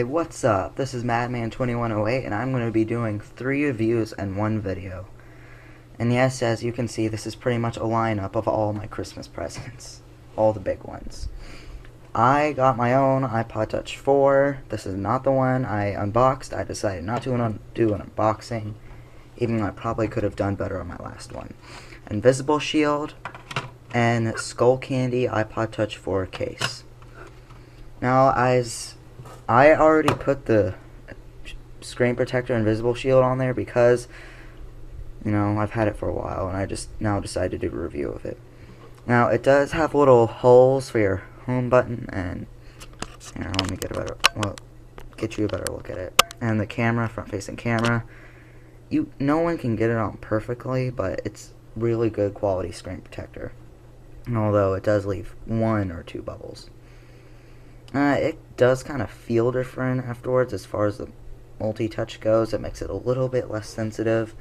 Hey, what's up? This is Madman2108, and I'm going to be doing 3 reviews and 1 video. And yes, as you can see, this is pretty much a lineup of all my Christmas presents. All the big ones. I got my own iPod Touch 4. This is not the one I unboxed. I decided not to do an unboxing, even though I probably could have done better on my last one. Invisible Shield and Skull Candy iPod Touch 4 case. Now, as I already put the screen protector Invisible Shield on there because, I've had it for a while and I just now decided to do a review of it. Now, it does have little holes for your home button, and here, let me get you a better look at it. And the camera, front-facing camera, no one can get it on perfectly, but it's really good quality screen protector. Although it does leave 1 or 2 bubbles. It does kind of feel different afterwards as far as the multi-touch goes. It makes it a little bit less sensitive.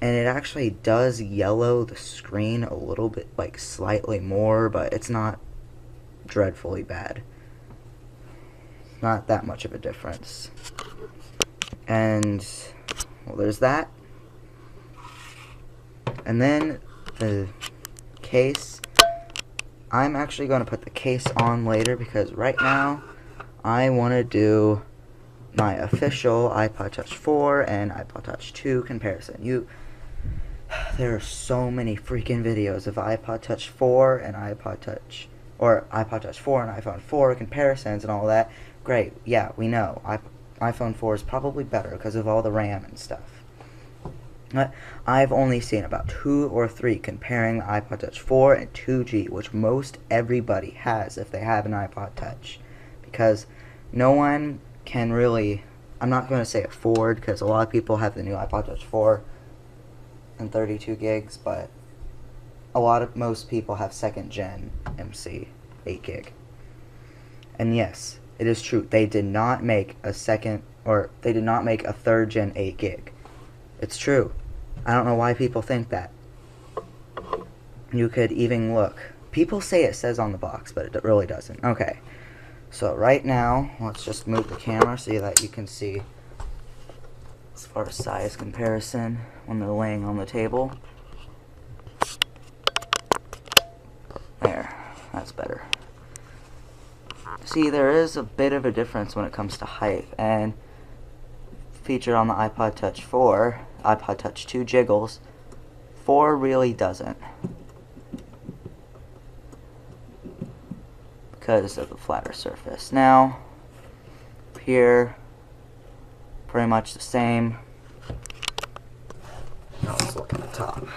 And it actually does yellow the screen a little bit, like slightly more, but it's not dreadfully bad. Not that much of a difference. And, well, there's that. And then the case. I'm actually going to put the case on later because right now I want to do my official iPod Touch 4 and iPod Touch 2 comparison. There are so many freaking videos of iPod Touch 4 and iPod Touch 4 and iPhone 4 comparisons and all that. Great, yeah, we know iPhone 4 is probably better because of all the RAM and stuff. I've only seen about 2 or 3 comparing the iPod Touch 4 and 2G, which most everybody has if they have an iPod Touch. Because no one can really, I'm not going to say afford, because a lot of people have the new iPod Touch 4 and 32 gigs, but most people have 2nd gen MC 8 gig. And yes, it is true, they did not make a 3rd gen 8 gig. It's true. I don't know why people think that. You could even look. People say it says on the box, but it really doesn't. Okay. So right now, let's just move the camera so that you can see as far as size comparison when they're laying on the table. There. That's better. See, there is a bit of a difference when it comes to height, and featured on the iPod Touch 4, iPod Touch 2 jiggles, 4 really doesn't, because of the flatter surface. Now, here, pretty much the same. Now let's look at the top.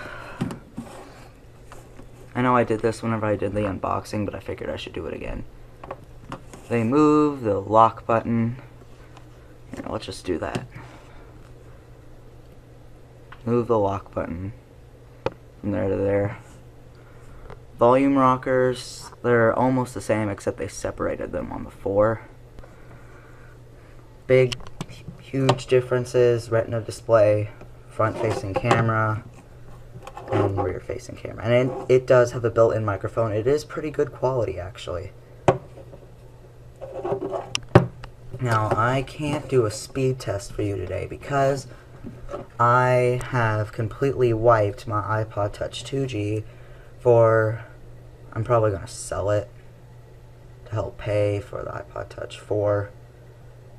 I know I did this whenever I did the unboxing, but I figured I should do it again. They move the lock button. Here, let's just do that. Move the lock button from there to there. Volume rockers, they're almost the same except they separated them on the 4. Big, huge differences: Retina display, front-facing camera, and rear-facing camera. And it does have a built-in microphone. It is pretty good quality, actually. Now, I can't do a speed test for you today because I have completely wiped my iPod Touch 2G I'm probably going to sell it to help pay for the iPod Touch 4.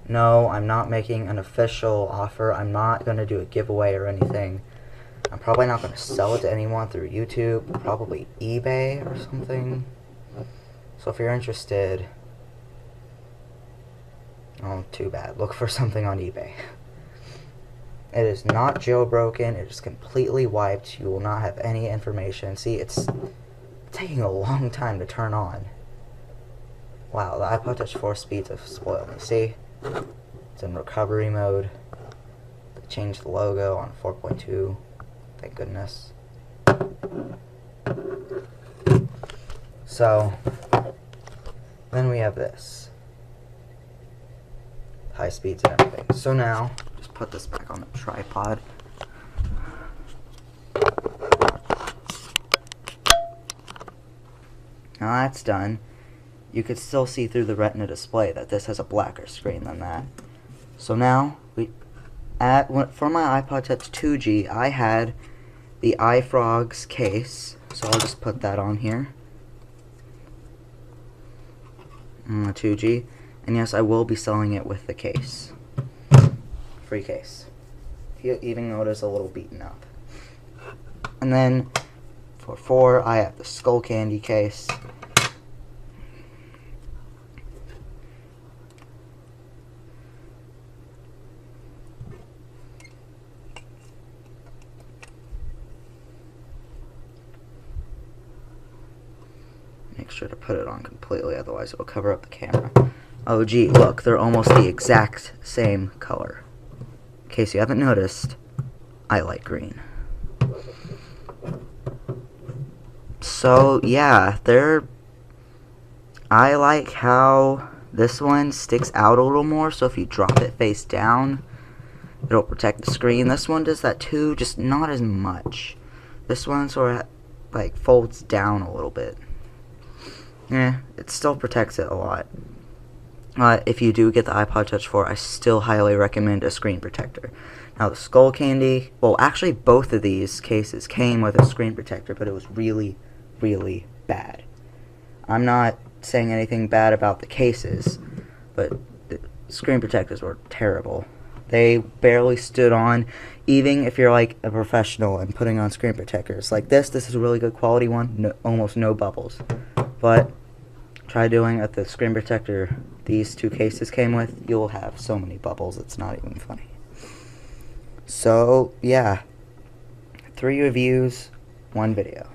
No, I'm not making an official offer. I'm not going to do a giveaway or anything. I'm probably not going to sell it to anyone through YouTube, probably eBay or something. So if you're interested, oh, too bad. Look for something on eBay. It is not jailbroken. It is completely wiped. You will not have any information. See, it's taking a long time to turn on. Wow, the iPod Touch 4 speeds have spoiled me. See? It's in recovery mode. They changed the logo on 4.2. Thank goodness. So, then we have this. High speeds and everything. So now, just put this back on the tripod. Now that's done. you could still see through the Retina display that this has a blacker screen than that. So now, for my iPod Touch 2G, I had the iFrog's case, so I'll just put that on here. 2G, and yes, I will be selling it with the case. Free case. You even notice a little beaten up. And then for 4, I have the Skull Candy case. Make sure to put it on completely, otherwise it will cover up the camera. Oh gee, look, they're almost the exact same color. In case you haven't noticed, I like green. So yeah, I like how this one sticks out a little more, so if you drop it face down, it'll protect the screen. This one does that too, just not as much. This one sort of like folds down a little bit. Yeah, it still protects it a lot. If you do get the iPod Touch 4, I still highly recommend a screen protector. Now the Skull Candy, well actually both of these cases came with a screen protector, but it was really, really bad. I'm not saying anything bad about the cases, but the screen protectors were terrible. They barely stood on, even if you're like a professional and putting on screen protectors. Like this is a really good quality one, almost no bubbles. But try doing at the screen protector these two cases came with, you'll have so many bubbles, it's not even funny. So, yeah. 3 reviews, 1 video.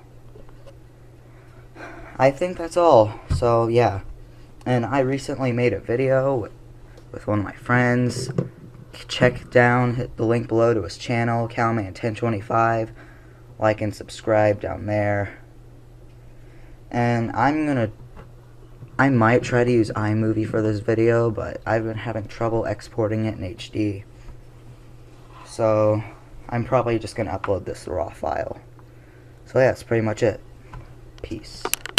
I think that's all. So, yeah. And I recently made a video with one of my friends. Check down, hit the link below to his channel, Calman1025. Like and subscribe down there. And I might try to use iMovie for this video, but I've been having trouble exporting it in HD. So, I'm probably just going to upload this raw file. So yeah, that's pretty much it. Peace.